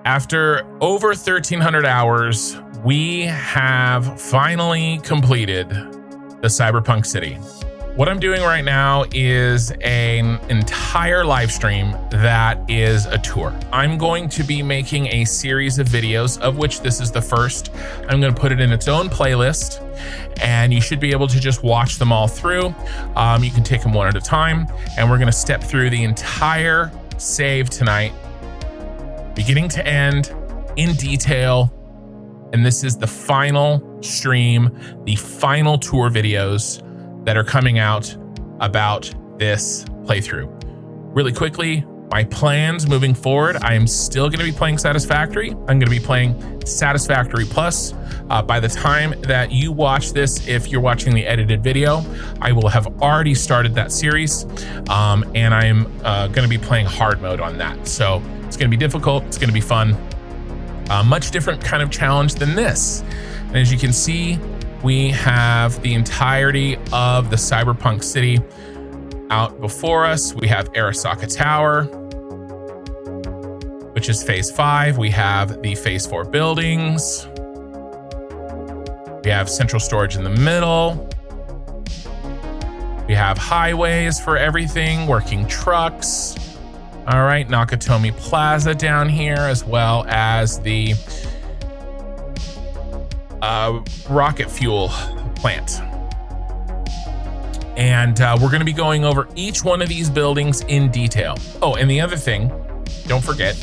After over 1,300 hours, we have finally completed the Cyberpunk City. What I'm doing right now is an entire live stream that is a tour. I'm going to be making a series of videos, of which this is the first. I'm going to put it in its own playlist, and you should be able to just watch them all through. You can take them one at a time, and we're going to step through the entire save tonight, beginning to end, in detail. And this is the final stream, the final tour videos that are coming out about this playthrough. Really quickly, my plans moving forward, I am still gonna be playing Satisfactory. I'm gonna be playing Satisfactory Plus. By the time that you watch this, if you're watching the edited video, I will have already started that series. And I'm gonna be playing hard mode on that. So it's gonna be difficult, it's gonna be fun. Much different kind of challenge than this. And as you can see, we have the entirety of the Cyberpunk City out before us. We have Arasaka Tower, which is phase 5. We have the phase 4 buildings. We have central storage in the middle. We have highways for everything, working trucks. All right, Nakatomi Plaza down here, as well as the rocket fuel plant. And we're going to be going over each one of these buildings in detail. Oh, and the other thing, don't forget,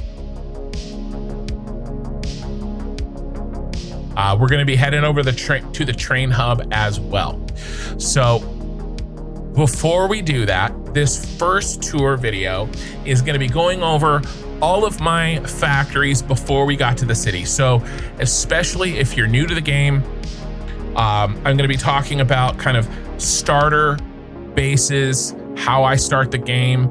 we're going to be heading over to the train hub as well. So before we do that, this first tour video is going to be going over all of my factories before we got to the city. So especially if you're new to the game, I'm going to be talking about kind of starter bases, how I start the game.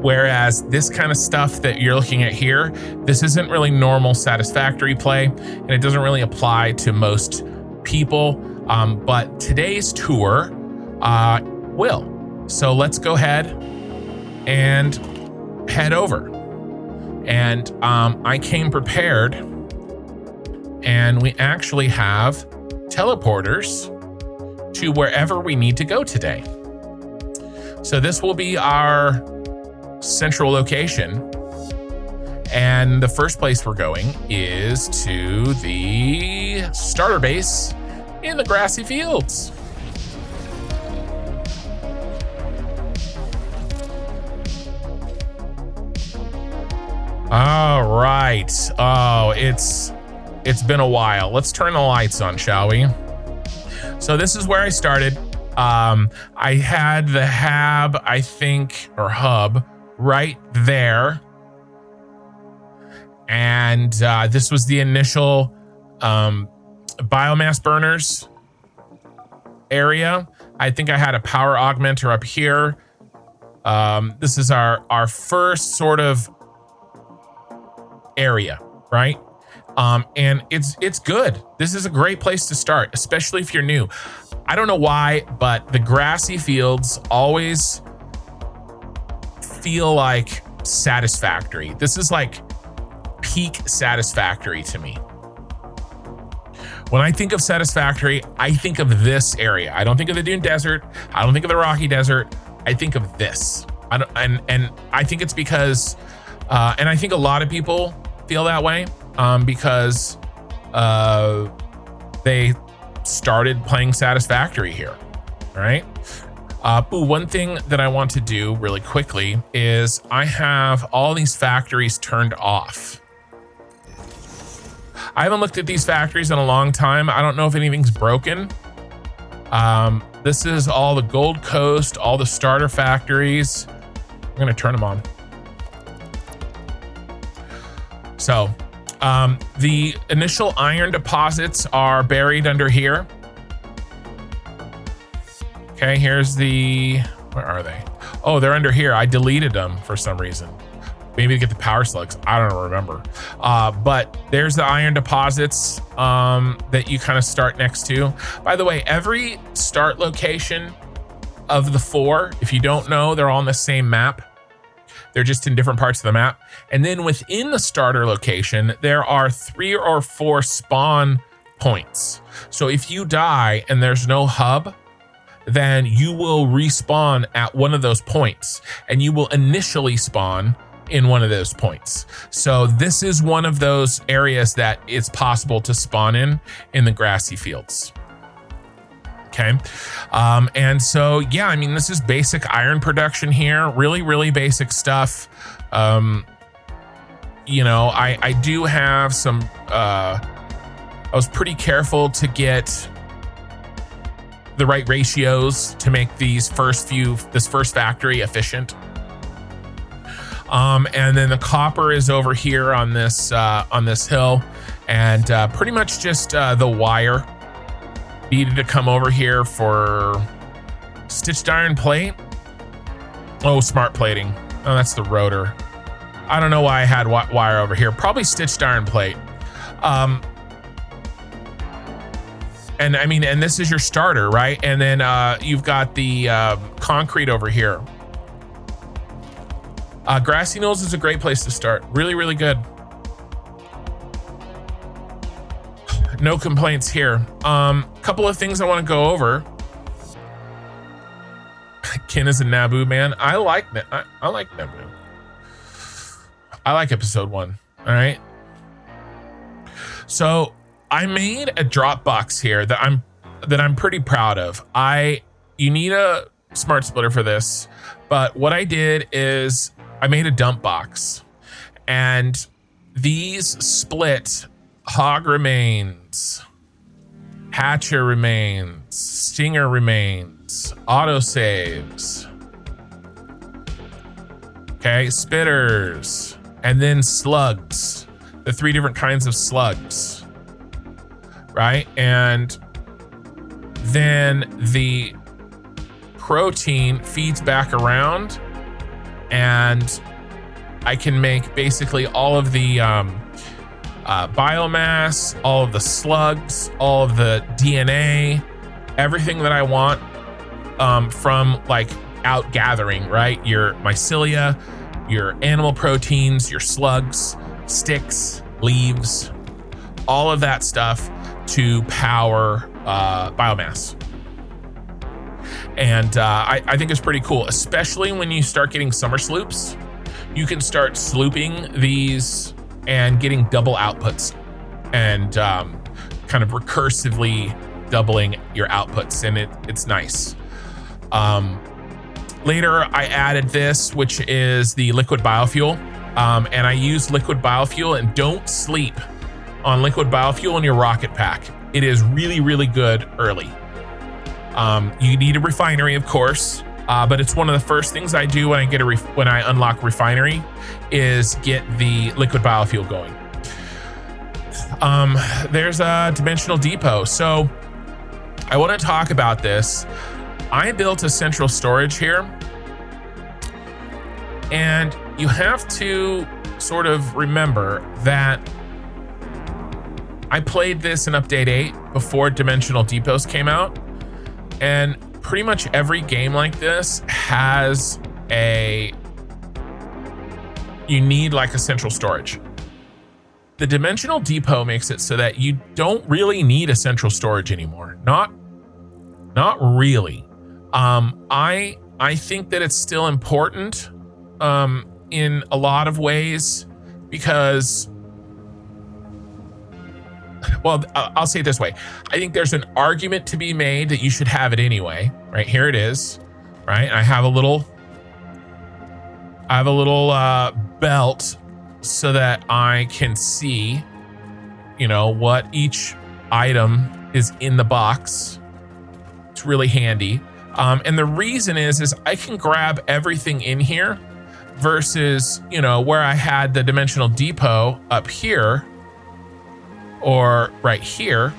Whereas this kind of stuff that you're looking at here, this isn't really normal Satisfactory play, and it doesn't really apply to most people. But today's tour will. So let's go ahead and head over. And I came prepared, and we actually have teleporters to wherever we need to go today. So this will be our central location. And the first place we're going is to the starter base in the grassy fields. All right. Oh, it's been a while. Let's turn the lights on, shall we? So this is where I started. I had the hub, I think, or hub right there. And this was the initial biomass burners area. I think I had a power augmenter up here. This is our first sort of area, right? And it's good. This is a great place to start, especially if you're new. I don't know why, but the grassy fields always feel like Satisfactory. This is like peak Satisfactory to me. When I think of Satisfactory, I think of this area. I don't think of the Dune Desert. I don't think of the Rocky Desert. I think of this. And I think it's because, and I think a lot of people feel that way because they started playing Satisfactory here, right? One thing that I want to do really quickly is I have all these factories turned off. I haven't looked at these factories in a long time. I don't know if anything's broken. This is all the Gold Coast, all the starter factories. I'm gonna turn them on. So the initial iron deposits are buried under here. Okay, here's where are they? Oh, they're under here. I deleted them for some reason. Maybe to get the power slugs. I don't remember. But there's the iron deposits that you kind of start next to. By the way, every start location of the 4, if you don't know, they're all on the same map. They're just in different parts of the map. And then within the starter location, there are 3 or 4 spawn points. So if you die and there's no hub, then you will respawn at one of those points, and you will initially spawn in one of those points. So this is one of those areas that it's possible to spawn in the grassy fields. Okay. And so, yeah, I mean, this is basic iron production here. Really, really basic stuff. You know, I do have some, I was pretty careful to get the right ratios to make this first factory efficient. And then the copper is over here on this hill, and pretty much just the wire needed to come over here for stitched iron plate. Oh, smart plating. Oh, that's the rotor. I don't know why I had wire over here. Probably stitched iron plate. And I mean, and this is your starter, right? And then you've got the concrete over here. Grassy Knolls is a great place to start. Really, really good. No complaints here. Couple of things I want to go over. Ken is a Naboo man. I like Naboo. I like episode 1. All right. So I made a drop box here that I'm pretty proud of. You need a smart splitter for this, but what I did is I made a dump box, and these split hog remains, hatcher remains, stinger remains, autosaves, okay, spitters, and then slugs, the 3 different kinds of slugs, right? And then the protein feeds back around, and I can make basically all of the biomass, all of the slugs, all of the DNA, everything that I want from like out gathering, right? Your mycelia, your animal proteins, your slugs, sticks, leaves, all of that stuff to power biomass. And I think it's pretty cool, especially when you start getting summer sloops. You can start slooping these and getting double outputs, and kind of recursively doubling your outputs, and it's nice. Later, I added this, which is the liquid biofuel, and I use liquid biofuel, and don't sleep on liquid biofuel in your rocket pack. It is really, really good early. You need a refinery, of course, but it's one of the first things I do when I unlock refinery is get the liquid biofuel going. There's a dimensional depot. So I want to talk about this. I built a central storage here, and you have to sort of remember that I played this in update 8 before dimensional depots came out. And pretty much every game like this has you need like a central storage. The dimensional depot makes it so that you don't really need a central storage anymore. Not really. I think that it's still important in a lot of ways because, well, I'll say it this way. I think there's an argument to be made that you should have it anyway. Right here it is, right? I have a little belt so that I can see, you know, what each item is in the box. It's really handy. And the reason is I can grab everything in here versus, you know, where I had the dimensional depot up here or right here.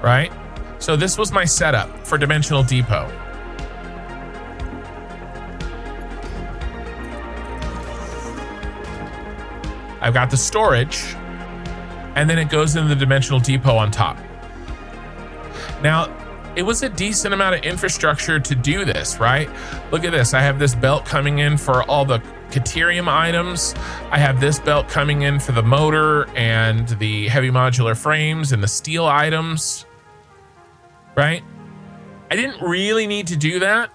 Right? So this was my setup for dimensional depot. I've got the storage, and then it goes into the dimensional depot on top. Now, it was a decent amount of infrastructure to do this, right? Look at this. I have this belt coming in for all the Caterium items. I have this belt coming in for the motor and the heavy modular frames and the steel items, right? I didn't really need to do that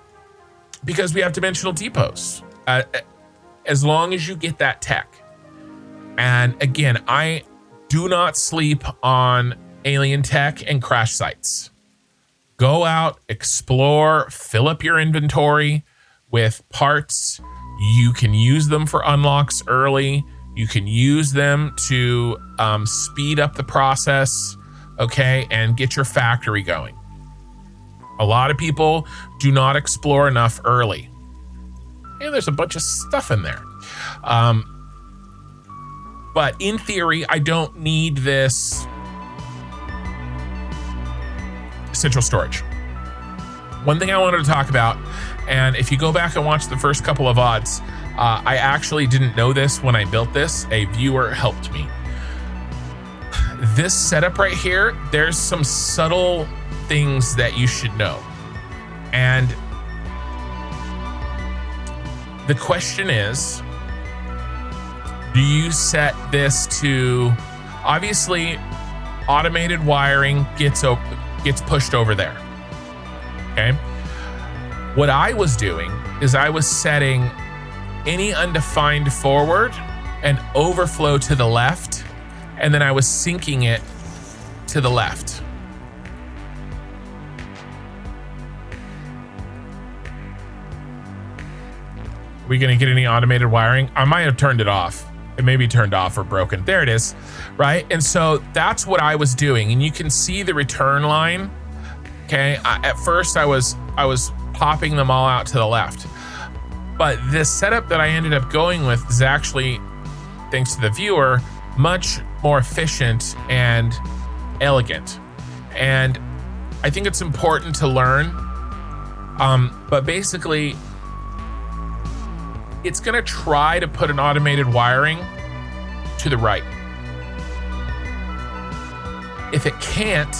because we have dimensional depots, as long as you get that tech. And again, I do not sleep on alien tech and crash sites. Go out, explore, fill up your inventory with parts. You can use them for unlocks early. You can use them to speed up the process, okay, and get your factory going. A lot of people do not explore enough early. And there's a bunch of stuff in there. But in theory, I don't need this central storage. One thing I wanted to talk about, and if you go back and watch the first couple of VODs, I actually didn't know this when I built this. A viewer helped me. This setup right here, there's some subtle things that you should know. And the question is, do you set this to, obviously automated wiring gets pushed over there, okay? What I was doing is I was setting any undefined forward and overflow to the left, and then I was syncing it to the left. Are we gonna get any automated wiring? I might have turned it off. It may be turned off or broken. There it is, right? And so that's what I was doing. And you can see the return line, okay? At first I was popping them all out to the left. But this setup that I ended up going with is actually, thanks to the viewer, much more efficient and elegant. And I think it's important to learn. But basically, it's gonna try to put an automated wiring to the right. If it can't,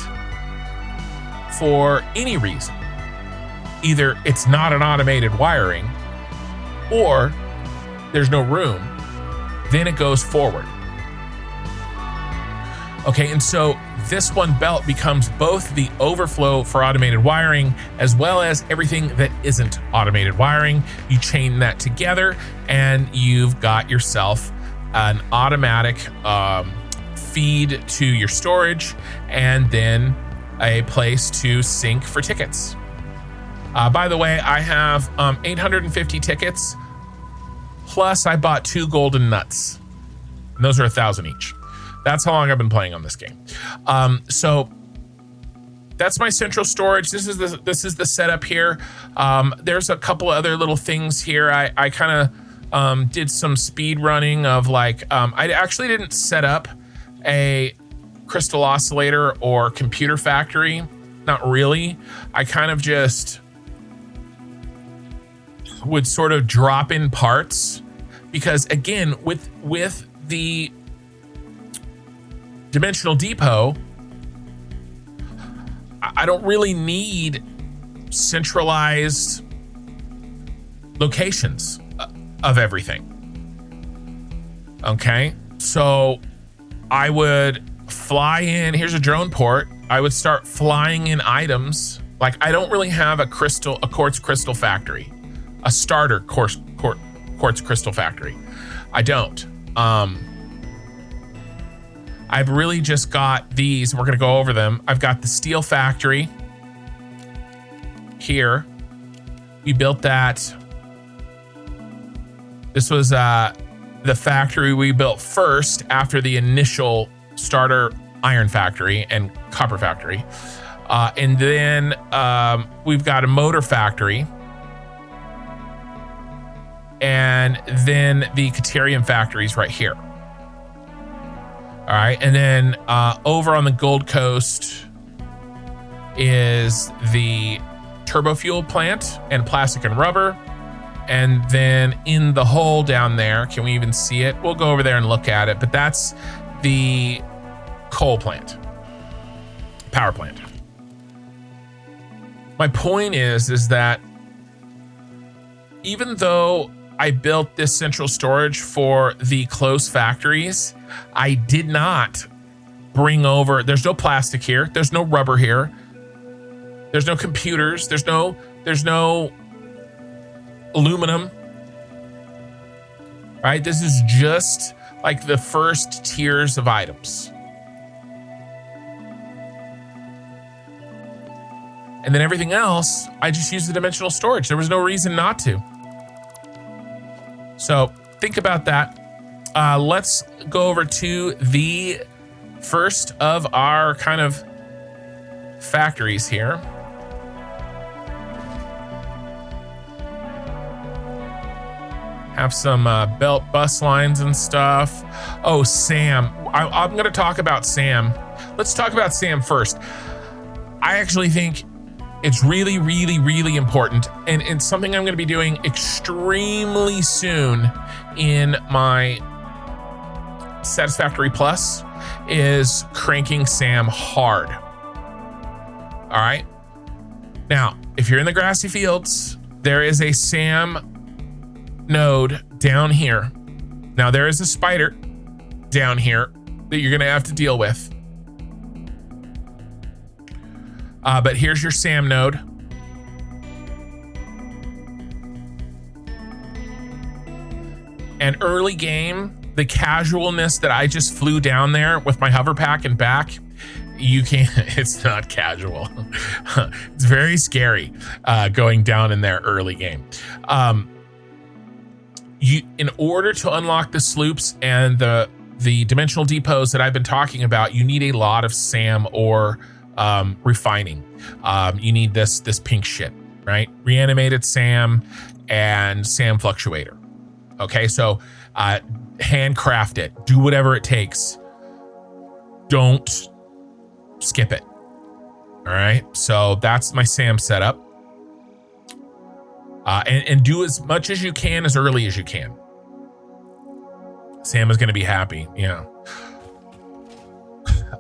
for any reason, either it's not an automated wiring or there's no room, then it goes forward. Okay, and so this one belt becomes both the overflow for automated wiring as well as everything that isn't automated wiring. You chain that together and you've got yourself an automatic feed to your storage and then a place to sync for tickets. By the way, I have 850 tickets, plus I bought 2 golden nuts. And those are 1,000 each. That's how long I've been playing on this game. So that's my central storage. This is the setup here. There's a couple other little things here. I kind of did some speed running of like, I actually didn't set up a crystal oscillator or computer factory. Not really. I kind of just would sort of drop in parts because again, with the dimensional depot, I don't really need centralized locations of everything. Okay, so I would fly in, here's a drone port. I would start flying in items. Like I don't really have a quartz crystal factory, a starter quartz crystal factory. I don't. I've really just got these. We're gonna go over them. I've got the steel factory here. We built that. This was the factory we built first after the initial starter iron factory and copper factory. And then we've got a motor factory. And then the Caterium factories right here. All right, and then over on the Gold Coast is the turbo fuel plant and plastic and rubber. And then in the hole down there, can we even see it? We'll go over there and look at it, but that's the coal plant, power plant. My point is that even though I built this central storage for the close factories, I did not bring over, there's no plastic here, there's no rubber here, there's no computers, there's no aluminum, right? This is just like the first tiers of items. And then everything else, I just used the dimensional storage. There was no reason not to. So think about that. Let's go over to the first of our kind of factories here. Have some belt bus lines and stuff. Oh, Sam. I'm going to talk about Sam. Let's talk about Sam first. I actually think it's really, really, really important. And it's something I'm going to be doing extremely soon in my Satisfactory Plus is cranking Sam hard. All right. Now, if you're in the grassy fields, there is a Sam node down here. Now, there is a spider down here that you're going to have to deal with. But here's your Sam node. And early game, the casualness that I just flew down there with my hover pack and back, you can't, it's not casual. It's very scary going down in there early game. In order to unlock the sloops and the dimensional depots that I've been talking about, you need a lot of Sam or refining. You need this pink shit, right? Reanimated Sam and Sam fluctuator. Okay, so handcraft it. Do whatever it takes. Don't skip it. All right, so that's my Sam setup. And do as much as you can as early as you can. Sam is going to be happy. Yeah.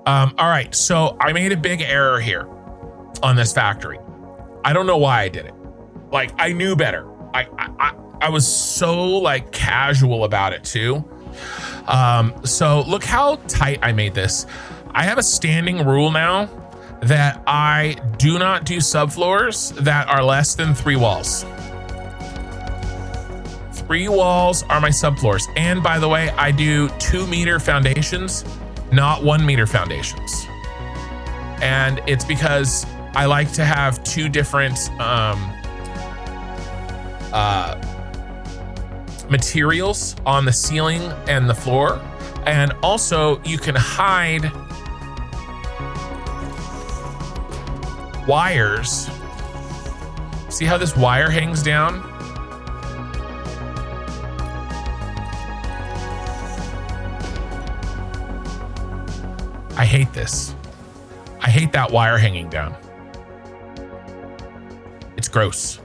All right, so I made a big error here on this factory. I don't know why I did it. Like, I knew better. I was so like casual about it too. So look how tight I made this. I have a standing rule now that I do not do subfloors that are less than 3 walls. 3 walls are my subfloors. And by the way, I do 2-meter foundations, not 1-meter foundations. And it's because I like to have 2 different materials on the ceiling and the floor. And also you can hide wires. See how this wire hangs down? I hate this. I hate that wire hanging down. It's gross.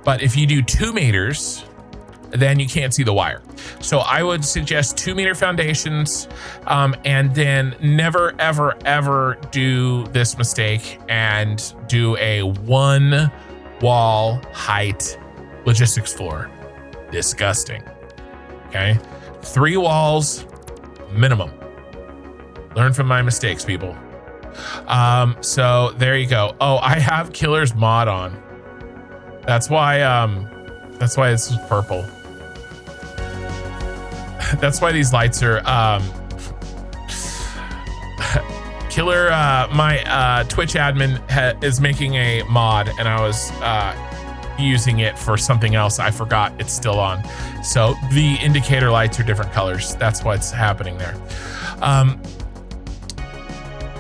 But if you do 2 meters, then you can't see the wire. So I would suggest 2-meter foundations, and then never, ever, ever do this mistake and do a 1-wall height logistics floor. Disgusting. Okay, 3 walls minimum. Learn from my mistakes, people. So there you go. Oh, I have Killer's mod on. That's why it's purple. That's why these lights are Killer. My Twitch admin is making a mod, and I was using it for something else. I forgot it's still on. So the indicator lights are different colors. That's what's happening there.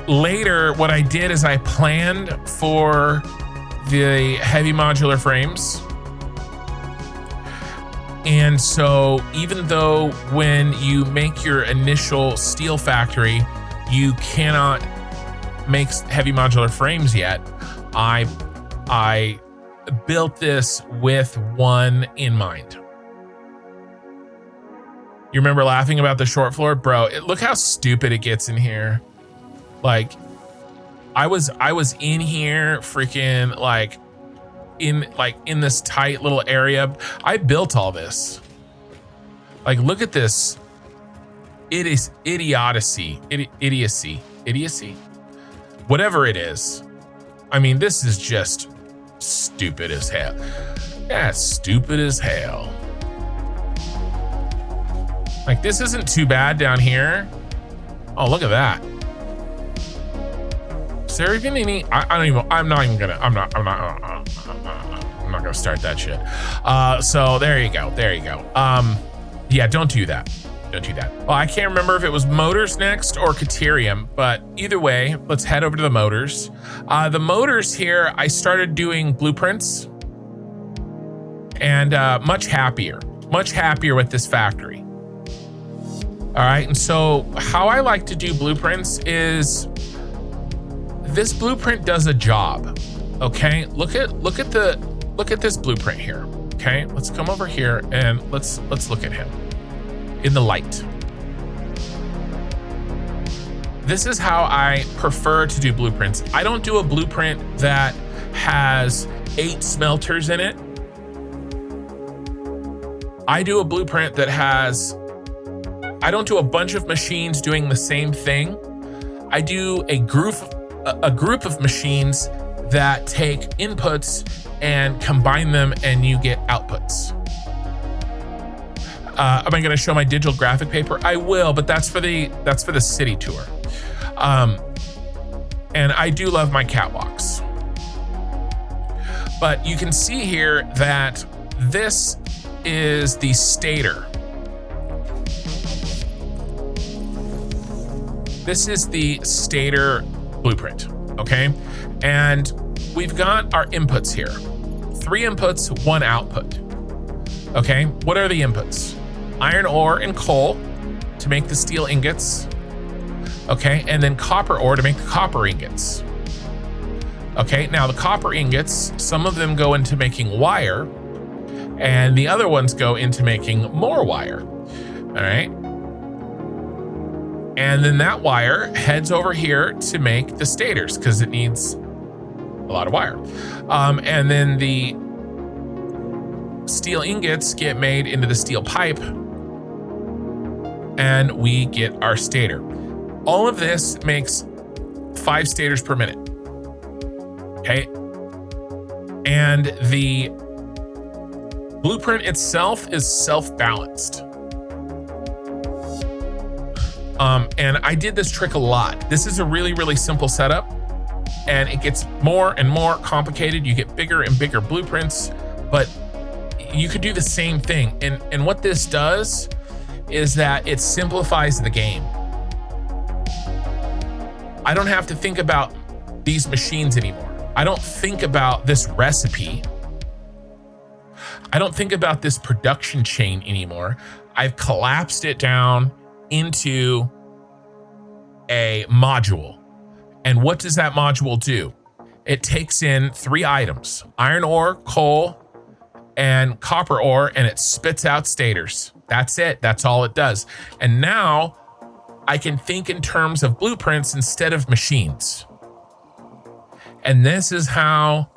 Later, what I did is I planned for the heavy modular frames. And so even though when you make your initial steel factory, you cannot make heavy modular frames yet, I built this with one in mind. You remember laughing about the short floor? Bro, look how stupid it gets in here. Like, I was in here freaking like in this tight little area. I built all this. Like, look at this. It is idiocy. Whatever it is. I mean, this is just stupid as hell. Yeah, stupid as hell. Like, this isn't too bad down here. Oh, look at that. Is there even any? I'm not gonna start that shit. So there you go. Yeah, don't do that. Well, I can't remember if it was motors next or Caterium, but either way, let's head over to the motors. The motors here, I started doing blueprints, and much happier with this factory. All right, and so how I like to do blueprints is this blueprint does a job. Okay, look at this blueprint here. Okay, let's come over here and let's look at him in the light. This is how I prefer to do blueprints. I don't do a blueprint that has 8 smelters in it. I do a blueprint that has, I don't do a bunch of machines doing the same thing. I do a group of machines that take inputs and combine them, and you get outputs. Am I going to show my digital graphic paper? I will, but that's for the city tour. And I do love my catwalks. But you can see here that this is the stator. This is the stator blueprint, okay? And we've got our inputs here. 3 inputs, 1 output. Okay, what are the inputs? Iron ore and coal to make the steel ingots. Okay, and then copper ore to make the copper ingots. Okay, now the copper ingots, some of them go into making wire, and the other ones go into making more wire. All right. And then that wire heads over here to make the stators because it needs a lot of wire. And then the steel ingots get made into the steel pipe, and we get our stator. All of this makes 5 stators per minute. Okay. And the blueprint itself is self-balanced. And I did this trick a lot. This is a really, really simple setup, and it gets more and more complicated. You get bigger and bigger blueprints, but you could do the same thing. And what this does is that it simplifies the game. I don't have to think about these machines anymore. I don't think about this recipe. I don't think about this production chain anymore. I've collapsed it down into a module. And what does that module do? It takes in 3 items: iron ore, coal, and copper ore, and it spits out stators. That's it. That's all it does. And now I can think in terms of blueprints instead of machines. And this is how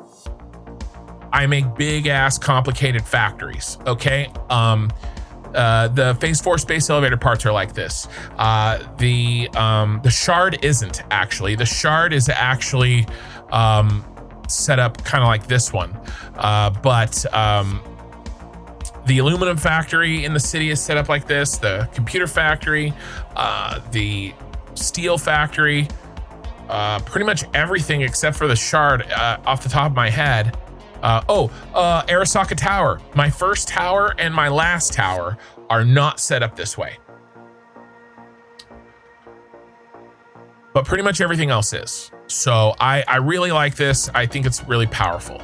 I make big ass complicated factories. Okay. The phase 4 space elevator parts are like this. The shard isn't actually. The shard is actually set up kind of like this one. But the aluminum factory in the city is set up like this. The computer factory, the steel factory, pretty much everything except for the shard off the top of my head. Arasaka Tower. My first tower and my last tower are not set up this way. But pretty much everything else is. So I really like this. I think it's really powerful.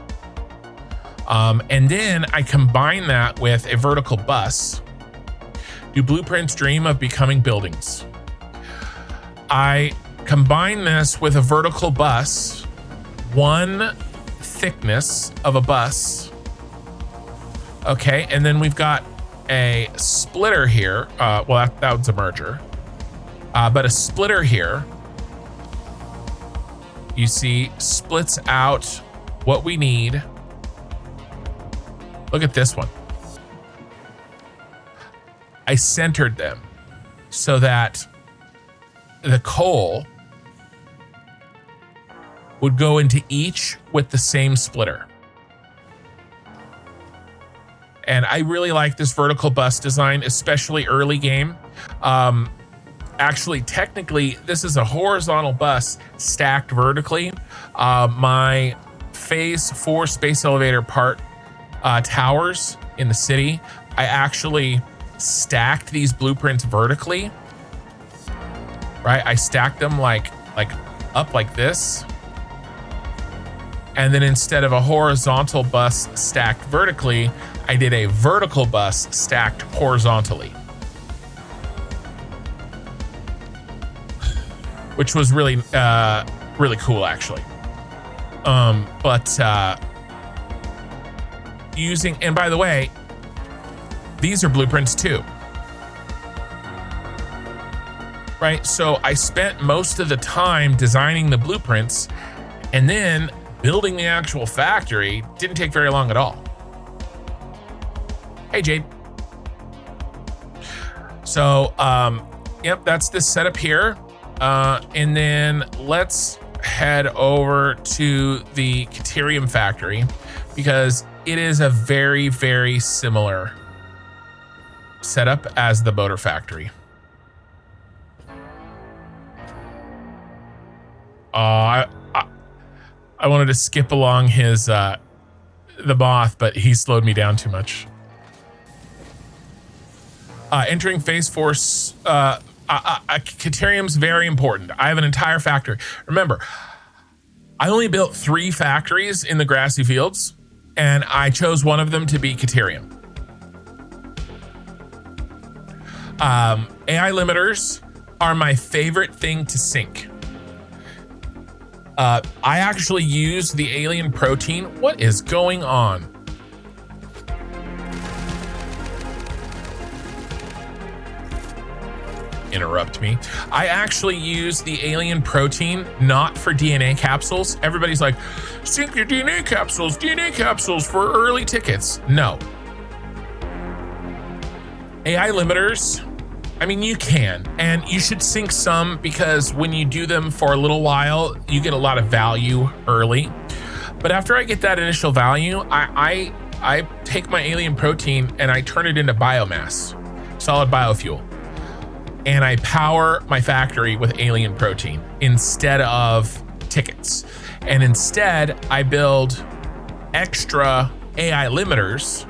And then I combine that with a vertical bus. Do blueprints dream of becoming buildings? I combine this with a vertical bus, 1 thickness of a bus. Okay, and then we've got a splitter here. Well, that was a merger. But a splitter here you see, splits out what we need. Look at this one. I centered them so that the coal would go into each with the same splitter. And I really like this vertical bus design, especially early game. Actually, technically, this is a horizontal bus stacked vertically. My phase 4 space elevator part towers in the city, I actually stacked these blueprints vertically, right? I stacked them like up like this. And then instead of a horizontal bus stacked vertically, I did a vertical bus stacked horizontally, which was really, really cool actually. Using, and by the way, these are blueprints too, right? So I spent most of the time designing the blueprints, and then building the actual factory didn't take very long at all. Hey, Jade. So, yep, that's this setup here. And then let's head over to the Caterium factory, because it is a very, very similar setup as the motor factory. I wanted to skip along his the moth, but he slowed me down too much. Entering phase 4, Caterium's very important. I have an entire factory. Remember, I only built 3 factories in the grassy fields, and I chose one of them to be Caterium. AI limiters are my favorite thing to sync. I actually use the alien protein. What is going on? Interrupt me. I actually use the alien protein not for DNA capsules. Everybody's like, sync your DNA capsules for early tickets. No. AI limiters, I mean, you can, and you should sync some, because when you do them for a little while, you get a lot of value early. But after I get that initial value, I take my alien protein and I turn it into biomass, solid biofuel. And I power my factory with alien protein instead of tickets. And instead, I build extra AI limiters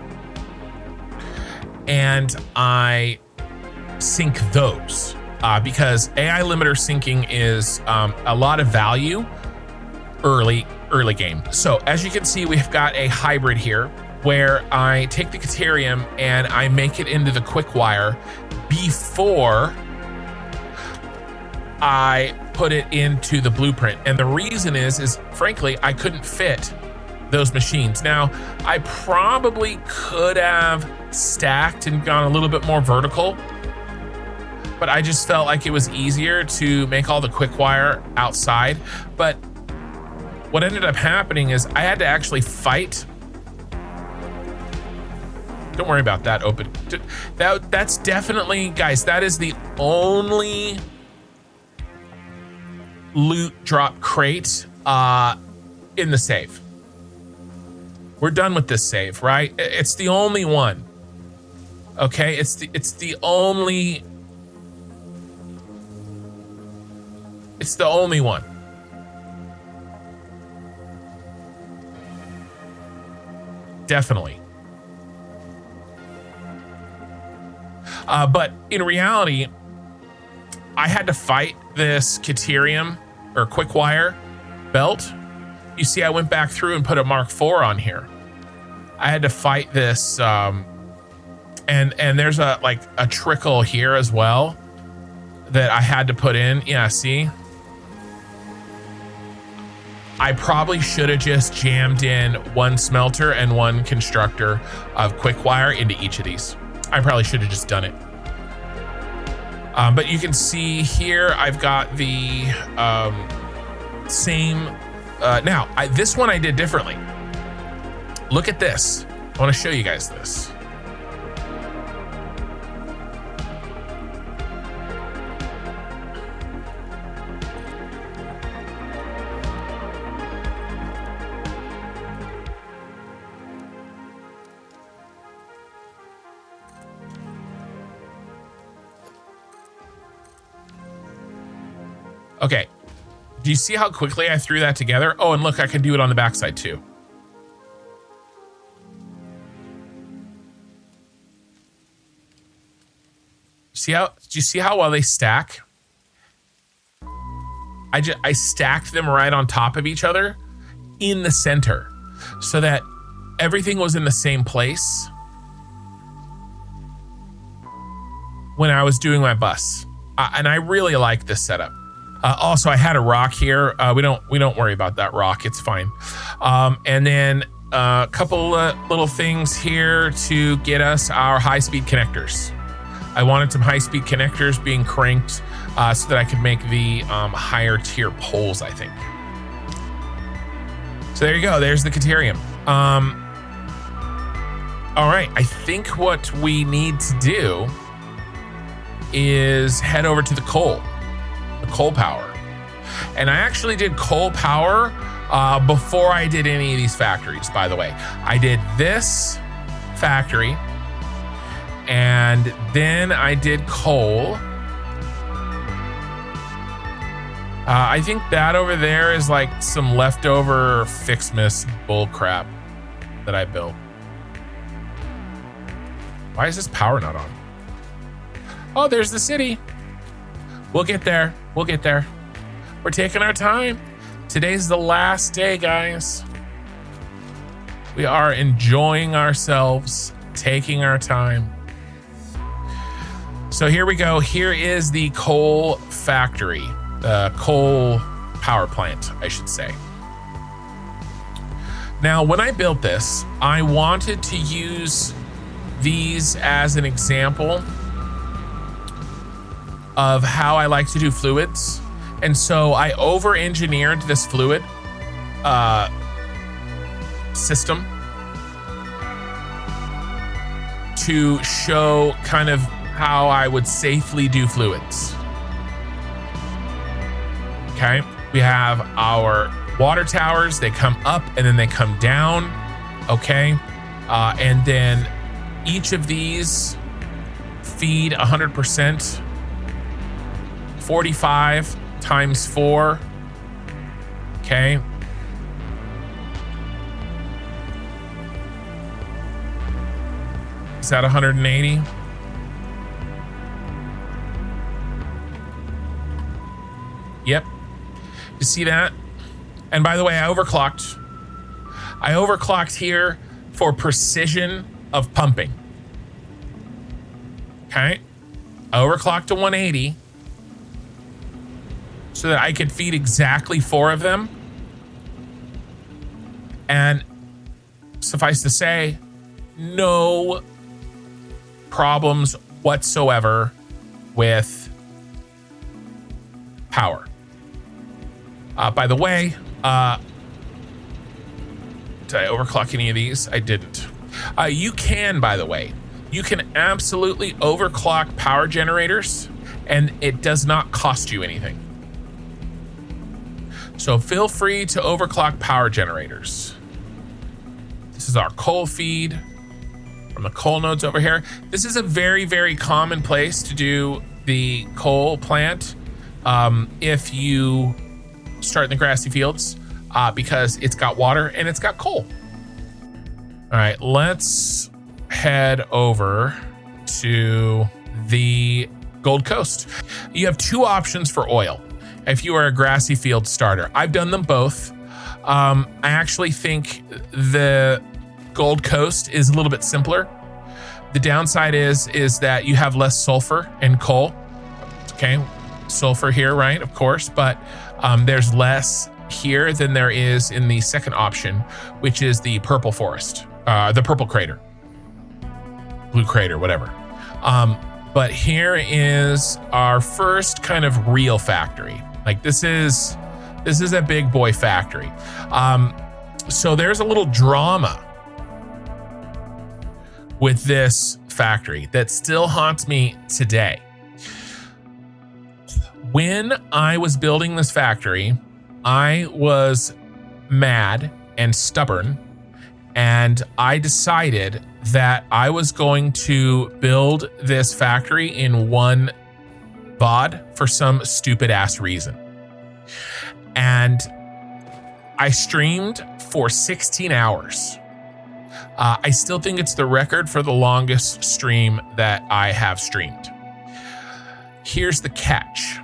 and I sync those because AI limiter syncing is a lot of value early game. So as you can see, we've got a hybrid here where I take the Caterium and I make it into the quick wire before I put it into the blueprint. And the reason is frankly, I couldn't fit those machines. Now, I probably could have stacked and gone a little bit more vertical, but I just felt like it was easier to make all the quick wire outside. But what ended up happening is I had to actually fight. Don't worry about that open. That's definitely, guys, that is the only loot drop crate in the save. We're done with this save, right? It's the only one. Okay, it's the only one. Definitely. But in reality, I had to fight this Caterium or quick wire belt. You see, I went back through and put a Mark IV on here. I had to fight this, and there's a trickle here as well that I had to put in. Yeah, see? I probably should have just jammed in one smelter and one constructor of quick wire into each of these. I probably should have just done it. But you can see here, I've got the same. Now, this one I did differently. Look at this. I want to show you guys this. Okay, do you see how quickly I threw that together? Oh, and look, I can do it on the backside too. Do you see how well they stack? I stacked them right on top of each other in the center so that everything was in the same place when I was doing my bus. And I really like this setup. Also, I had a rock here. We don't worry about that rock. It's fine. And then a couple little things here to get us our high-speed connectors. I wanted some high-speed connectors being cranked so that I could make the higher tier poles, I think. So there you go. There's the Caterium. All right. I think what we need to do is head over to the coal power. And I actually did coal power before I did any of these factories, by the way. I did this factory and then I did coal. I think that over there is like some leftover Fixmas bull crap that I built. Why is this power not on? Oh, there's the city. We'll get there. We'll get there. We're taking our time. Today's the last day, guys. We are enjoying ourselves, taking our time. So here we go. Here is the coal factory, coal power plant, I should say. Now, when I built this, I wanted to use these as an example of how I like to do fluids. And so I over-engineered this fluid system to show kind of how I would safely do fluids. Okay, we have our water towers. They come up and then they come down. Okay, and then each of these feed 100%. 45 times 4. Okay. Is that 180? Yep. You see that? And by the way, I overclocked. I overclocked here for precision of pumping. Okay. I overclocked to 180. So that I could feed exactly 4 of them. And suffice to say, no problems whatsoever with power. By the way, did I overclock any of these? I didn't. You can, by the way, you can absolutely overclock power generators and it does not cost you anything. So feel free to overclock power generators. This is our coal feed from the coal nodes over here. This is a very, very common place to do the coal plant if you start in the grassy fields because it's got water and it's got coal. All right, let's head over to the Gold Coast. You have 2 options for oil if you are a grassy field starter. I've done them both. I actually think the Gold Coast is a little bit simpler. The downside is that you have less sulfur in coal. Okay, sulfur here, right? Of course, but there's less here than there is in the second option, which is the purple forest, the purple crater, blue crater, whatever. But here is our first kind of real factory. Like this is This is a big boy factory. So there's a little drama with this factory that still haunts me today. When I was building this factory, I was mad and stubborn, and I decided that I was going to build this factory in one VOD for some stupid ass reason. And I streamed for 16 hours. I still think it's the record for the longest stream that I have streamed. Here's the catch.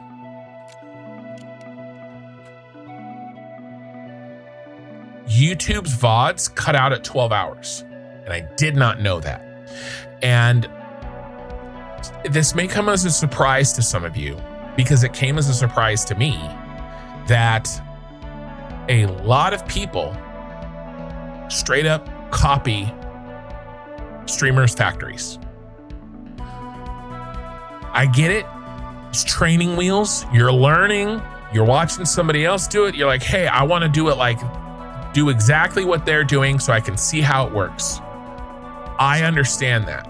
YouTube's VODs cut out at 12 hours, and I did not know that. And this may come as a surprise to some of you, because it came as a surprise to me that a lot of people straight up copy streamers' factories. I get it. It's training wheels. You're learning. You're watching somebody else do it. You're like, hey, I want to do it do exactly what they're doing so I can see how it works. I understand that.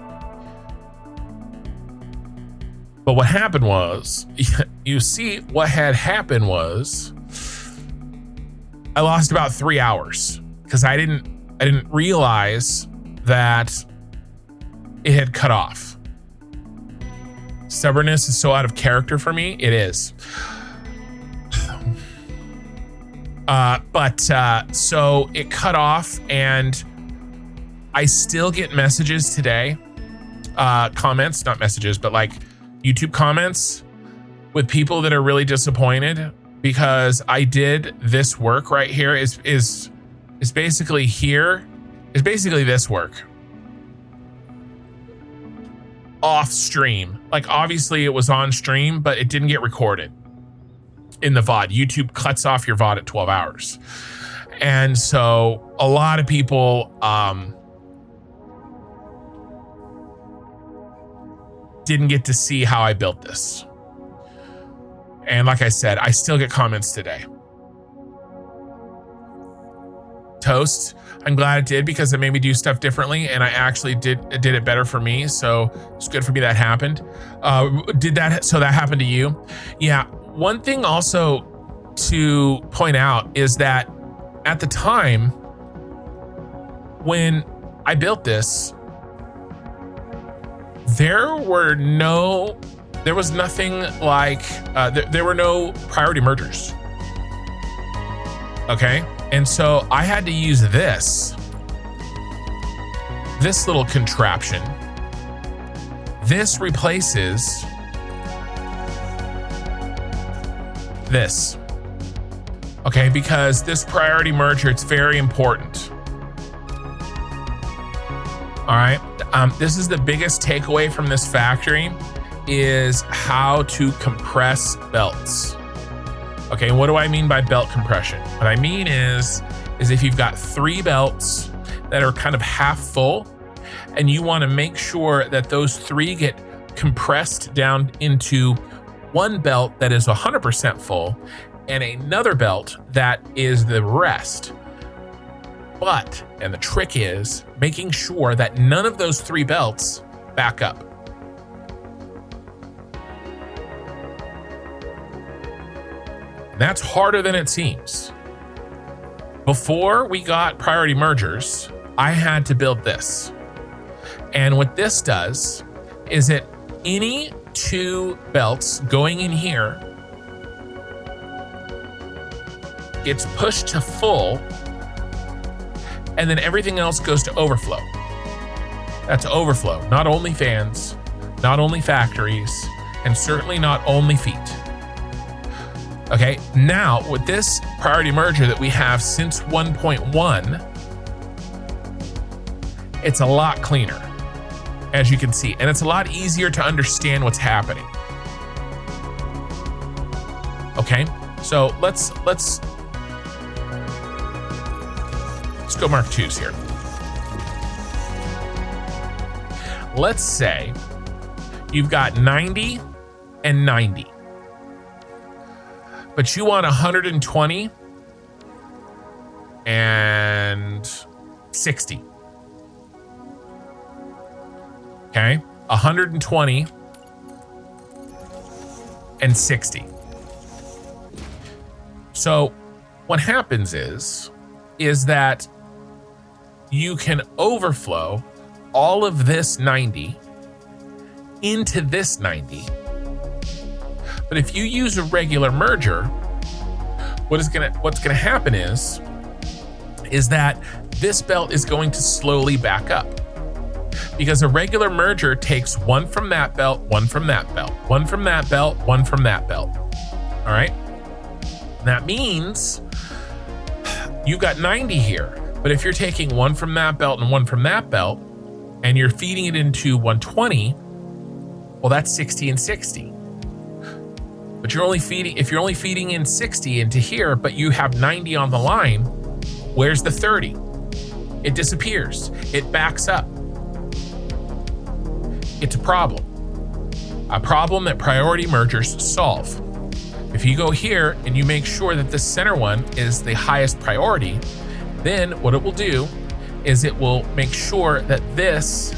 But what happened was, you see, what had happened was I lost about 3 hours because I didn't realize that it had cut off. Stubbornness is so out of character for me. It is. So it cut off, and I still get messages today, comments, not messages, but like YouTube comments with people that are really disappointed because I did this work right here is basically here, is basically this work off stream. Like obviously it was on stream, but it didn't get recorded in the VOD. YouTube cuts off your VOD at 12 hours. And so a lot of people didn't get to see how I built this. And like I said, I still get comments today. Toast, I'm glad it did because it made me do stuff differently, and I actually did it better for me. So it's good for me that happened. So that happened to you? Yeah. One thing also to point out is that at the time when I built this, there was nothing like, there were no priority mergers. Okay. And so I had to use this little contraption. This replaces this. Okay, because this priority merger, it's very important. All right, this is the biggest takeaway from this factory is how to compress belts. Okay, and what do I mean by belt compression? What I mean is if you've got 3 belts that are kind of half full, and you want to make sure that those 3 get compressed down into one belt that is 100% full and another belt that is the rest. But, and the trick is making sure that none of those 3 belts back up. That's harder than it seems. Before we got priority mergers, I had to build this. And what this does is that any 2 belts going in here gets pushed to full, and then everything else goes to overflow. That's overflow, not only fans, not only factories, and certainly not only feet. Okay, now with this priority merger that we have since 1.1, it's a lot cleaner, as you can see, and it's a lot easier to understand what's happening. Okay, so let's go Mark IIs here. Let's say you've got 90 and 90. but you want 120 and 60. Okay, 120 and 60. So what happens is that you can overflow all of this 90 into this 90. But if you use a regular merger, what's gonna happen is that this belt is going to slowly back up, because a regular merger takes one from that belt, one from that belt, one from that belt, one from that belt. All right. That means you've got 90 here, but if you're taking one from that belt and one from that belt, and you're feeding it into 120, well, that's 60 and 60. But if you're only feeding in 60 into here, but you have 90 on the line, where's the 30? It disappears. It backs up. It's a problem that priority mergers solve. If you go here and you make sure that this center one is the highest priority, then what it will do is it will make sure that this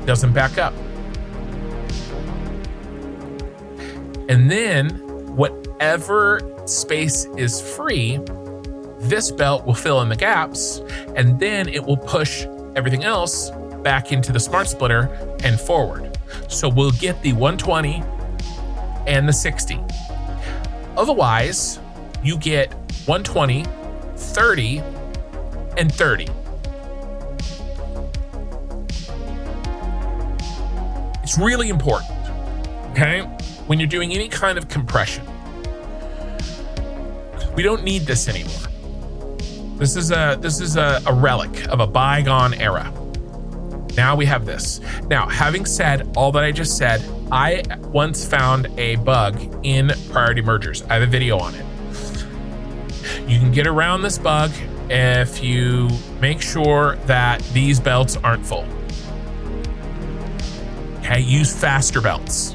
doesn't back up. And then whatever space is free, this belt will fill in the gaps, and then it will push everything else back into the smart splitter and forward. So we'll get the 120 and the 60. Otherwise, you get 120, 30, and 30. It's really important, okay? When you're doing any kind of compression. We don't need this anymore. This is a relic of a bygone era. Now we have this. Now, having said all that I just said, I once found a bug in priority mergers. I have a video on it. You can get around this bug if you make sure that these belts aren't full. Okay, use faster belts.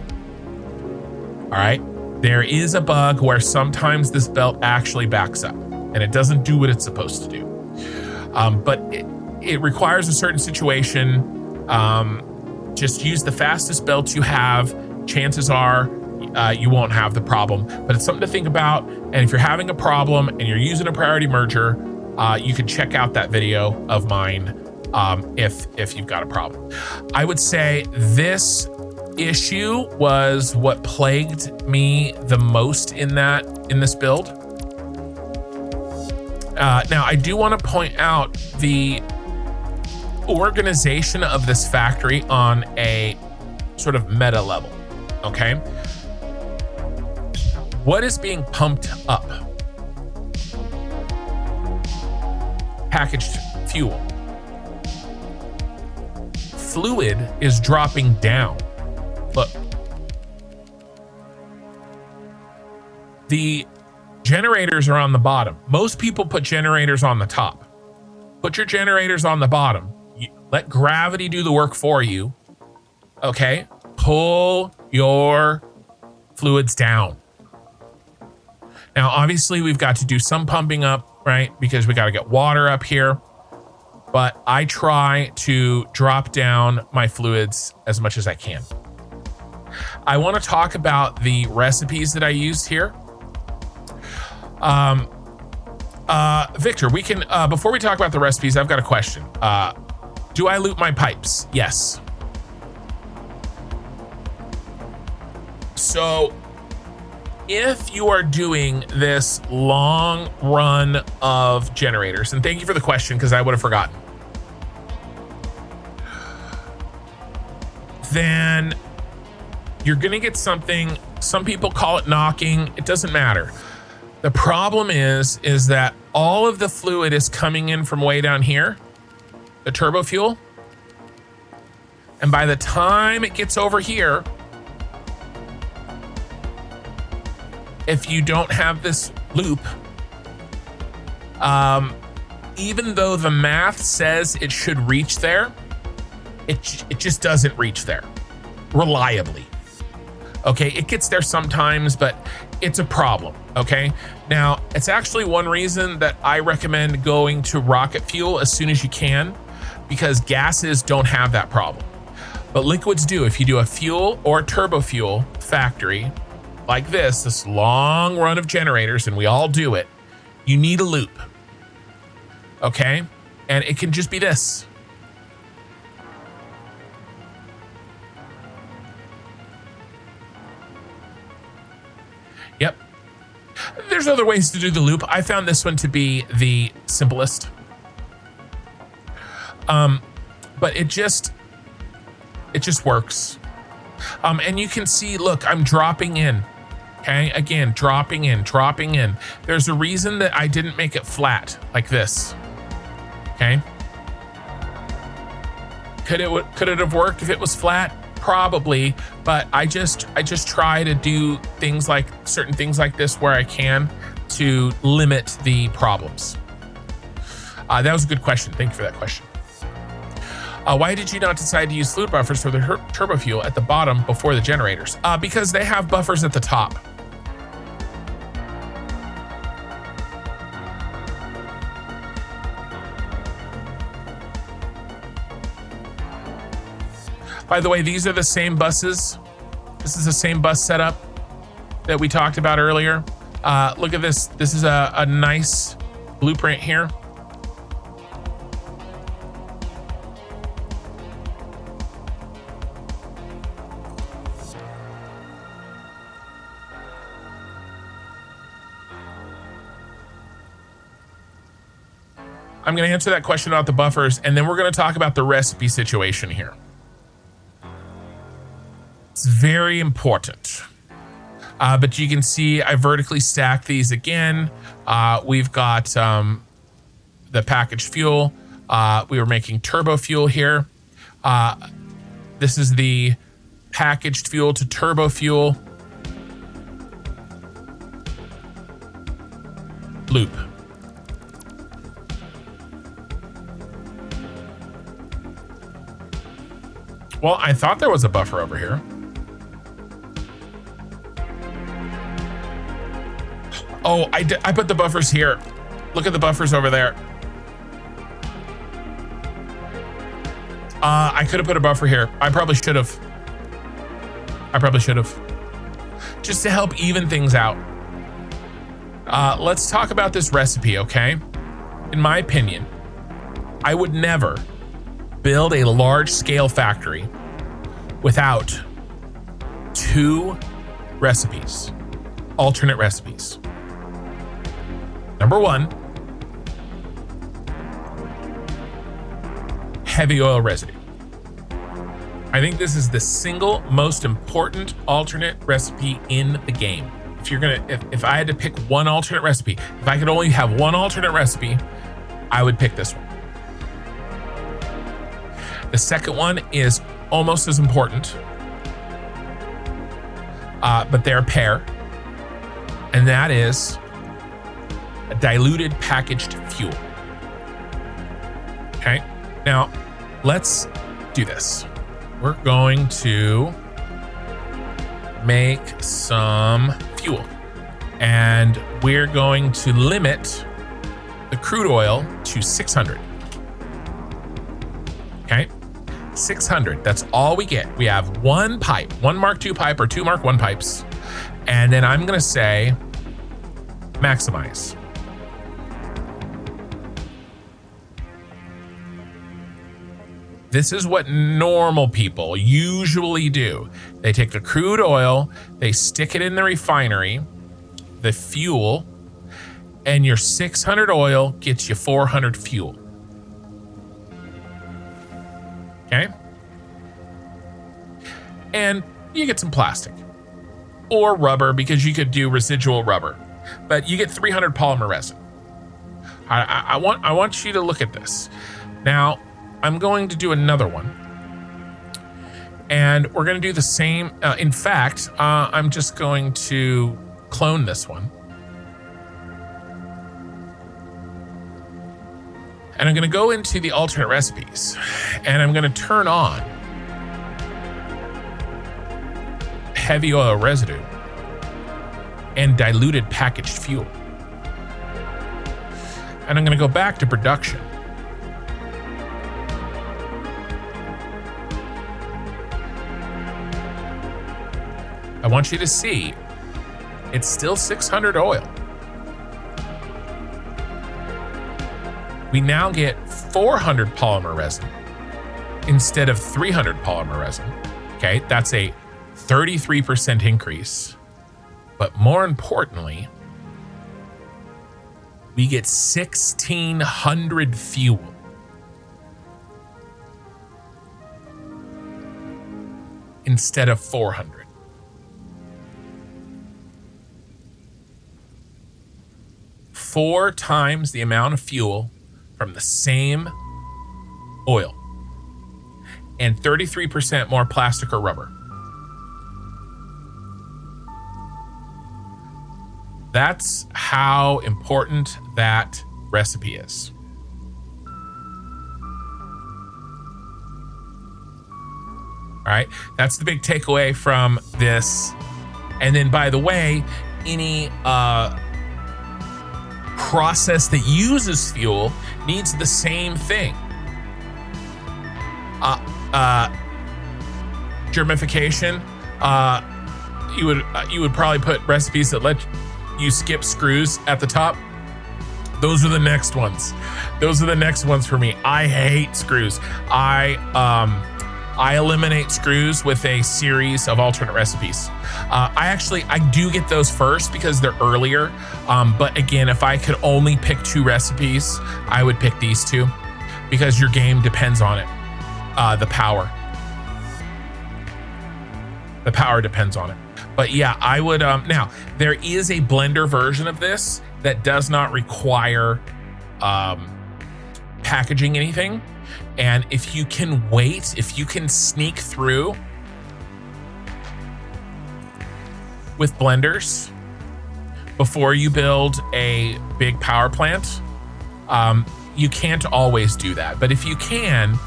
All right, there is a bug where sometimes this belt actually backs up and it doesn't do what it's supposed to do. But it requires a certain situation. Just use the fastest belts you have. Chances are you won't have the problem, but it's something to think about. And if you're having a problem and you're using a priority merger, you can check out that video of mine if you've got a problem. I would say this issue was what plagued me the most in this build. Now, I do want to point out the organization of this factory on a sort of meta level, okay? What is being pumped up? Packaged fuel. Fluid is dropping down. Look. The generators are on the bottom. Most people put generators on the top. Put your generators on the bottom. Let gravity do the work for you. Okay? Pull your fluids down. Now, obviously, we've got to do some pumping up, right? Because we got to get water up here. But I try to drop down my fluids as much as I can. I want to talk about the recipes that I used here. Victor, we can, before we talk about the recipes, I've got a question. Do I loop my pipes? Yes. So if you are doing this long run of generators, and thank you for the question, because I would have forgotten, then you're going to get something, some people call it knocking. It doesn't matter. The problem is that all of the fluid is coming in from way down here, the turbo fuel. And by the time it gets over here, if you don't have this loop, even though the math says it should reach there, it just doesn't reach there reliably. Okay, it gets there sometimes, but it's a problem, okay? Now, it's actually one reason that I recommend going to rocket fuel as soon as you can, because gases don't have that problem. But liquids do. If you do a fuel or a turbo fuel factory like this long run of generators, and we all do it, you need a loop, okay? And it can just be this. Yep. There's other ways to do the loop. I found this one to be the simplest. But it just works. And you can see, look, I'm dropping in. Okay, again, dropping in. There's a reason that I didn't make it flat like this. Okay. Could it have worked if it was flat? Probably, but I just try to do things like certain things like this where I can to limit the problems. That was a good question. Thank you for that question. Why did you not decide to use fluid buffers for the turbo fuel at the bottom before the generators? Because they have buffers at the top. By the way, these are the same buses. This is the same bus setup that we talked about earlier. Look at this. This is a nice blueprint here. I'm going to answer that question about the buffers, and then we're going to talk about the recipe situation here. It's very important. But you can see I vertically stacked these again. We've got the packaged fuel. We were making turbo fuel here. This is the packaged fuel to turbo fuel loop. Well, I thought there was a buffer over here. Oh, I put the buffers here. Look at the buffers over there. I could have put a buffer here. I probably should have. Just to help even things out. Let's talk about this recipe, okay? In my opinion, I would never build a large-scale factory without 2 recipes, alternate recipes. Number 1, heavy oil residue. I think this is the single most important alternate recipe in the game. If I had to pick one alternate recipe, if I could only have one alternate recipe, I would pick this one. The second one is almost as important, but they're a pair, and that is a diluted packaged fuel. Okay, now let's do this. We're going to make some fuel, and we're going to limit the crude oil to 600. Okay, 600, that's all we get. We have one pipe, one Mark II pipe or 2 Mark I pipes, and then I'm gonna say maximize. This is what normal people usually do. They take the crude oil, they stick it in the refinery, the fuel, and your 600 oil gets you 400 fuel. Okay? And you get some plastic or rubber, because you could do residual rubber, but you get 300 polymer resin. I want you to look at this. Now, I'm going to do another one, and we're going to do the same. In fact, I'm just going to clone this one, and I'm going to go into the alternate recipes, and I'm going to turn on heavy oil residue, and diluted packaged fuel. And I'm going to go back to production. I want you to see it's still 600 oil. We now get 400 polymer resin instead of 300 polymer resin. Okay, that's a 33% increase. But more importantly, we get 1,600 fuel. Instead of 400. Four times the amount of fuel from the same oil, and 33% more plastic or rubber. That's how important that recipe is. All right, that's the big takeaway from this. And then, by the way, any process that uses fuel needs the same thing. Germification. You would probably put recipes that let you skip screws at the top. Those are the next ones. Those are the next ones for me. I hate screws. I eliminate screws with a series of alternate recipes. I do get those first because they're earlier. But again, if I could only pick two recipes, I would pick these two because your game depends on it. The power depends on it. But yeah, I would, now there is a blender version of this that does not require packaging anything. And if you can wait, if you can sneak through with blenders before you build a big power plant, you can't always do that. But if you can,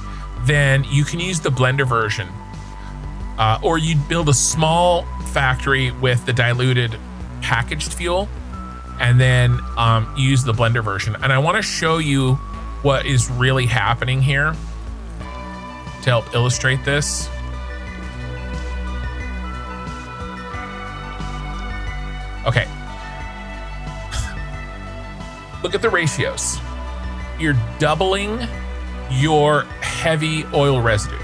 then you can use the blender version, or you'd build a small factory with the diluted packaged fuel and then use the blender version. And I want to show you what is really happening here to help illustrate this. Okay. Look at the ratios. You're doubling your heavy oil residue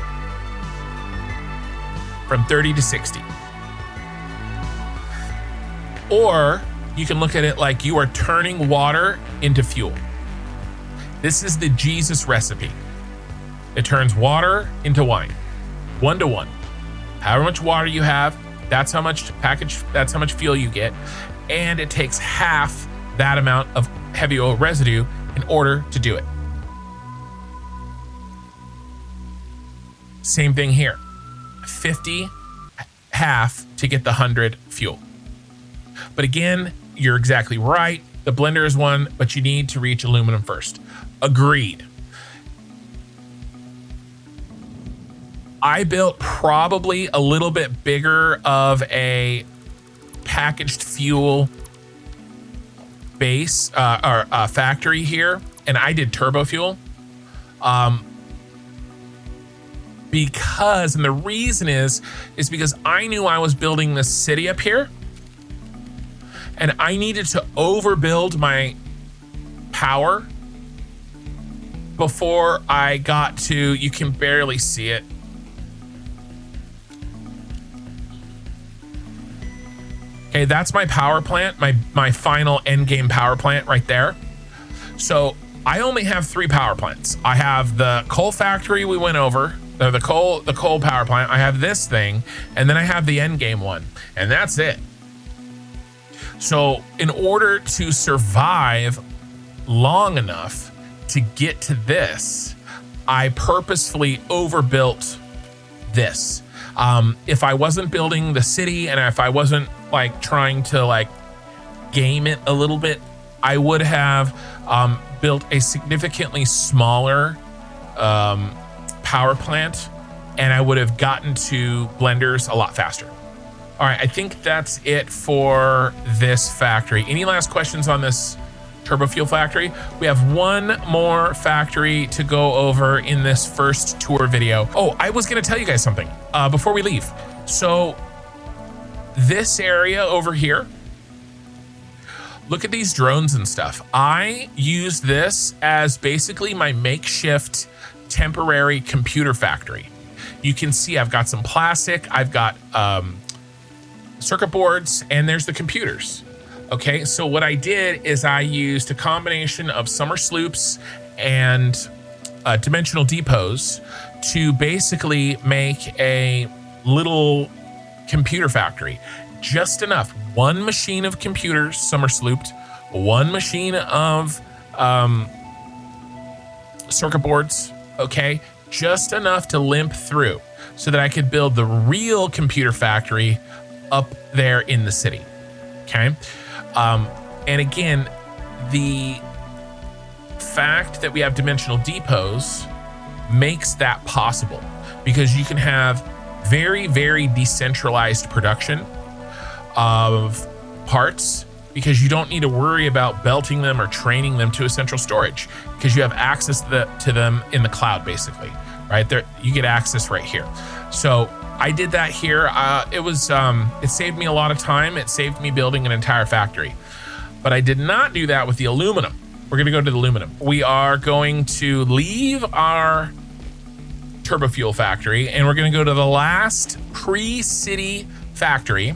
from 30 to 60. Or you can look at it like you are turning water into fuel. This is the Jesus recipe. It turns water into wine, 1-to-1. However much water you have, that's how much that's how much fuel you get. And it takes half that amount of heavy oil residue in order to do it. Same thing here. 50, half to get the 100 fuel. But again, you're exactly right. The blender is one, but you need to reach aluminum first. Agreed. I built probably a little bit bigger of a packaged fuel base or factory here, and I did turbo fuel. Because, and the reason is because I knew I was building this city up here, and I needed to overbuild my power before I got to, you can barely see it. Okay, that's my power plant, my final end game power plant right there. So I only have 3 power plants. I have the coal factory we went over, the coal power plant. I have this thing, and then I have the end game one, and that's it. So in order to survive long enough to get to this, I purposefully overbuilt this. If I wasn't building the city, and if I wasn't like trying to like game it a little bit, I would have built a significantly smaller power plant, and I would have gotten to blenders a lot faster. All right, I think that's it for this factory. Any last questions on this turbo fuel factory? We have one more factory to go over in this first tour video. Oh, I was gonna tell you guys something before we leave. So this area over here, look at these drones and stuff. I use this as basically my makeshift temporary computer factory. You can see I've got some plastic, I've got circuit boards, and there's the computers. Okay, so what I did is I used a combination of summer sloops and dimensional depots to basically make a little computer factory. Just enough. One machine of computers, summer slooped, one machine of circuit boards, okay? Just enough to limp through so that I could build the real computer factory up there in the city, okay? And again, the fact that we have dimensional depots makes that possible because you can have very, very decentralized production of parts because you don't need to worry about belting them or training them to a central storage because you have access to them in the cloud, basically, right? There, you get access right here. So I did that here. It saved me a lot of time. It saved me building an entire factory. But I did not do that with the aluminum. We're gonna go to the aluminum. We are going to leave our turbo fuel factory and we're gonna go to the last pre-city factory.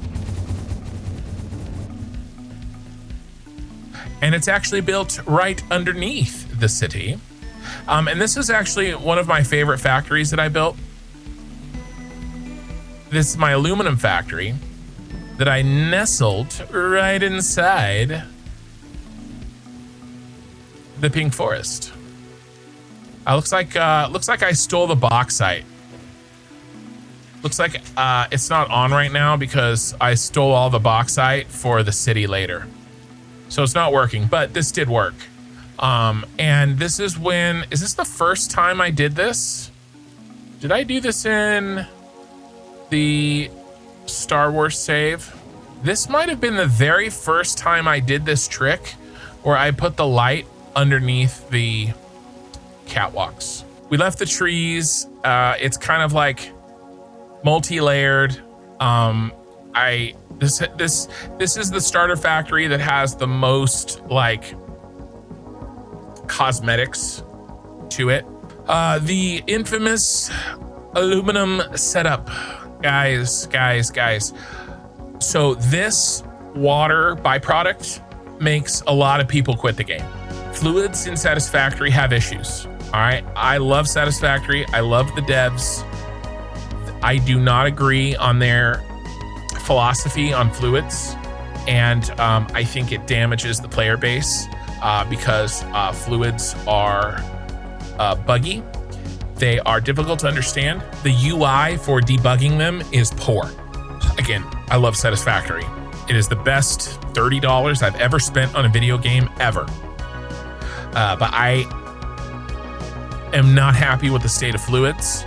And it's actually built right underneath the city. And this is actually one of my favorite factories that I built. This is my aluminum factory that I nestled right inside the pink forest. Looks like I stole the bauxite. Looks like it's not on right now because I stole all the bauxite for the city later. So it's not working, but this did work. And this is is this the first time I did this? Did I do this in the Star Wars save? This might have been the very first time I did this trick where I put the light underneath the catwalks. We left the trees. It's kind of like multi-layered. This is the starter factory that has the most like cosmetics to it. The infamous aluminum setup, guys. So this water byproduct makes a lot of people quit the game. Fluids in Satisfactory have issues. All right, I love Satisfactory. I love the devs. I do not agree on their philosophy on fluids, and I think it damages the player base because fluids are buggy. They are difficult to understand. The UI for debugging them is poor. Again, I love Satisfactory. It is the best $30 I've ever spent on a video game ever. But I am not happy with the state of fluids,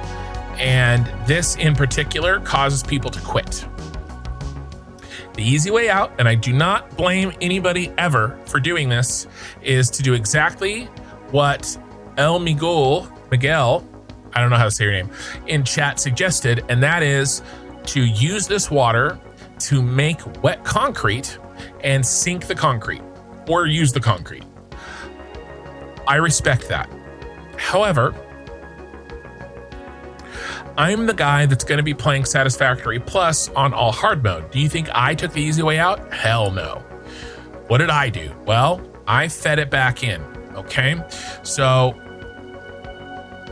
and this in particular causes people to quit. The easy way out, and I do not blame anybody ever for doing this, is to do exactly what Miguel, I don't know how to say your name, in chat suggested, and that is to use this water to make wet concrete and sink the concrete or use the concrete. I respect that. However, I'm the guy that's going to be playing Satisfactory Plus on all hard mode. Do you think I took the easy way out? Hell no. What did I do? Well, I fed it back in, okay? So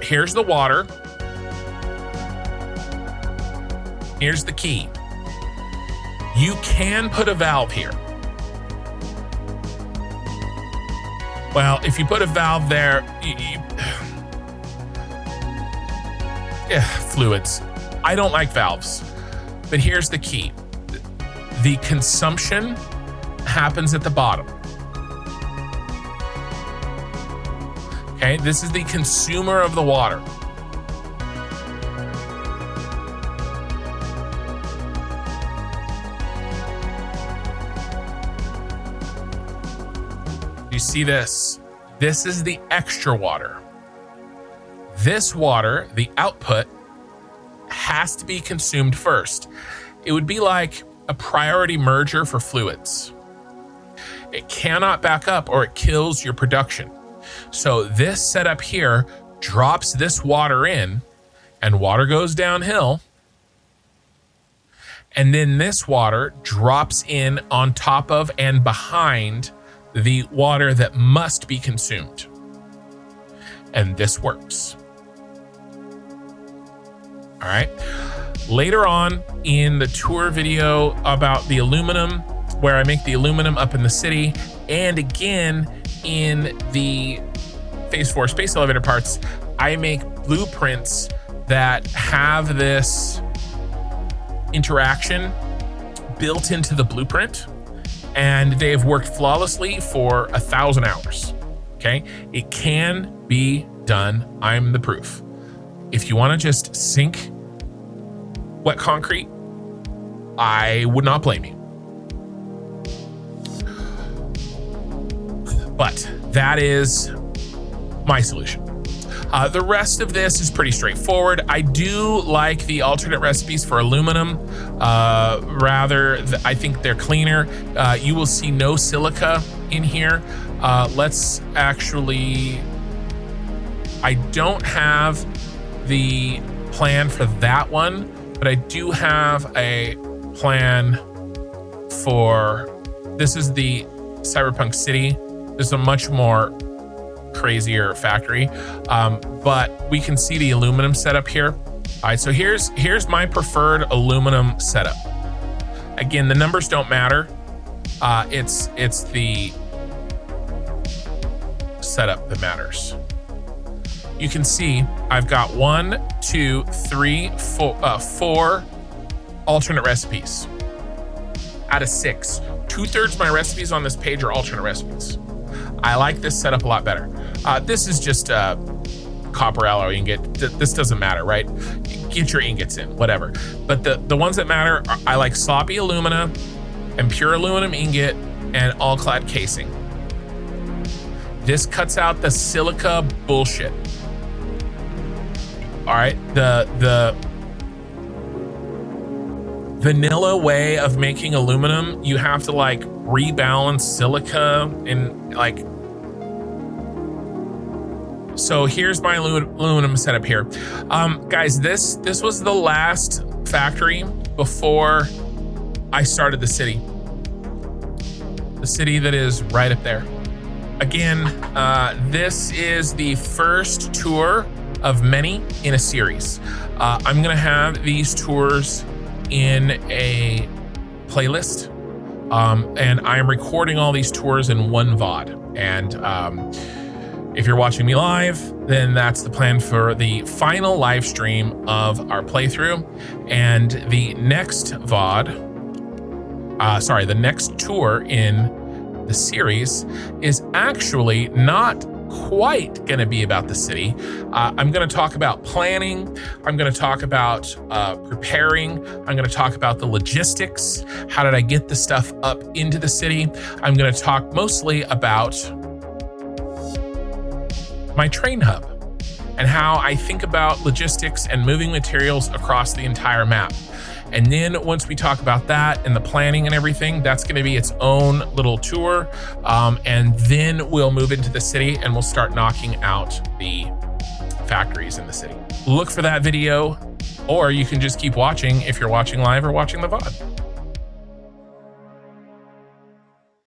here's the water. Here's the key. You can put a valve here. Well, if you put a valve there, fluids. I don't like valves, but here's the key. The consumption happens at the bottom. Okay, this is the consumer of the water. You see this? This is the extra water. This water, the output, has to be consumed first. It would be like a priority merger for fluids. It cannot back up or it kills your production. So this setup here drops this water in, and water goes downhill. And then this water drops in on top of and behind the water that must be consumed. And this works. All right. Later on in the tour video about the aluminum, where I make the aluminum up in the city, and again in the Phase 4 space elevator parts, I make blueprints that have this interaction built into the blueprint, and they have worked flawlessly for 1,000 hours. Okay, it can be done. I'm the proof. If you want to just sink wet concrete, I would not blame you. But that is my solution. The rest of this is pretty straightforward. I do like the alternate recipes for aluminum. I think they're cleaner. You will see no silica in here. Let's actually, I don't have the plan for that one, but I do have a plan for, this is the Cyberpunk City. This is a much more crazier factory, but we can see the aluminum setup here. All right, so here's my preferred aluminum setup. Again, the numbers don't matter. It's the setup that matters. You can see I've got 1, 2, 3, 4 alternate recipes out of 6. 2/3 of my recipes on this page are alternate recipes. I like this setup a lot better. This is just copper alloy ingot. This doesn't matter, right? Get your ingots in, whatever. But the ones that matter, I like sloppy alumina and pure aluminum ingot and all clad casing. This cuts out the silica bullshit. All right, the vanilla way of making aluminum, you have to like rebalance silica and like. So here's my aluminum setup here. Guys, this was the last factory before I started the city. The city that is right up there. Again, this is the first tour of many in a series. I'm gonna have these tours in a playlist, and I'm recording all these tours in one VOD. And if you're watching me live, then that's the plan for the final live stream of our playthrough. And the next VOD, the next tour in the series is actually not quite going to be about the city. I'm going to talk about planning. I'm going to talk about preparing. I'm going to talk about the logistics. How did I get the stuff up into the city? I'm going to talk mostly about my train hub and how I think about logistics and moving materials across the entire map. And then once we talk about that and the planning and everything, that's going to be its own little tour. And then we'll move into the city and we'll start knocking out the factories in the city. Look for that video, or you can just keep watching if you're watching live or watching the VOD.